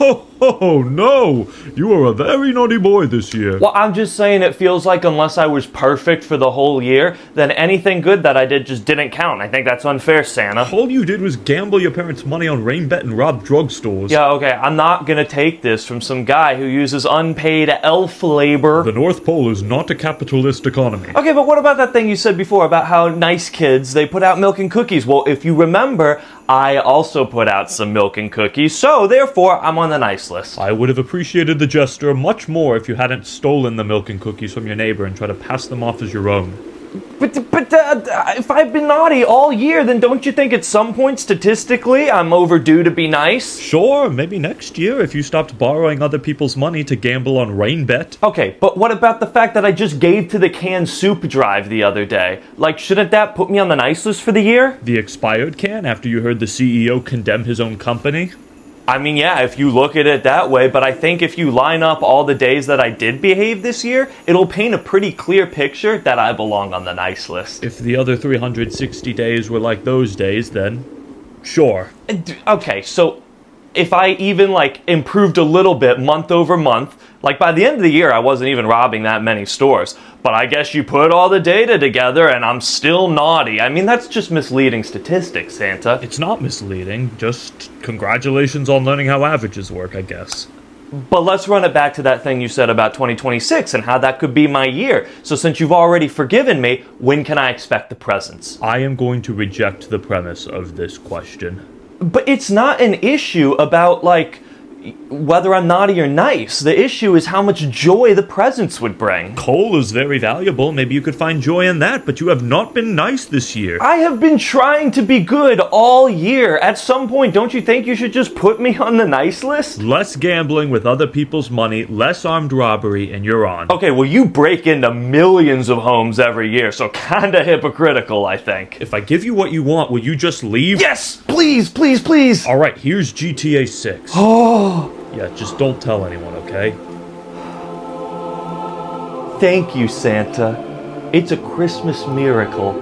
Oh, no! You are a very naughty boy this year. Well, I'm just saying it feels like unless I was perfect for the whole year, then anything good that I did just didn't count. I think that's unfair, Santa. All you did was gamble your parents' money on rain bet and rob drugstores. Yeah, okay, I'm not gonna take this from some guy who uses unpaid elf labor. The North Pole is not a capitalist economy. Okay, but what about that thing you said before about how nice kids, they put out milk and cookies? Well, if you remember, I also put out some milk and cookies, so therefore I'm on the nice list. I would have appreciated the gesture much more if you hadn't stolen the milk and cookies from your neighbor and tried to pass them off as your own. But if I've been naughty all year, then don't you think at some point statistically I'm overdue to be nice? Sure, maybe next year if you stopped borrowing other people's money to gamble on rain bet. Okay, but what about the fact that I just gave to the canned soup drive the other day? Like, shouldn't that put me on the nice list for the year? The expired can after you heard the CEO condemn his own company? I mean, yeah, if you look at it that way, but I think if you line up all the days that I did behave this year, it'll paint a pretty clear picture that I belong on the nice list. If the other 360 days were like those days, then sure. Okay, so if I even, like, improved a little bit month over month, like, by the end of the year, I wasn't even robbing that many stores. But I guess you put all the data together and I'm still naughty. I mean, that's just misleading statistics, Santa. It's not misleading, just congratulations on learning how averages work, I guess. But let's run it back to that thing you said about 2026 and how that could be my year. So since you've already forgiven me, when can I expect the presents? I am going to reject the premise of this question. But it's not an issue about, like, whether I'm naughty or nice. The issue is how much joy the presents would bring. Coal is very valuable. Maybe you could find joy in that, but you have not been nice this year. I have been trying to be good all year. At some point, don't you think you should just put me on the nice list? Less gambling with other people's money, less armed robbery, and you're on. Okay, well, you break into millions of homes every year, so kinda hypocritical, I think. If I give you what you want, will you just leave? Yes! Please, please, please! Alright, here's GTA 6. Oh! Yeah, just don't tell anyone, okay? Thank you, Santa. It's a Christmas miracle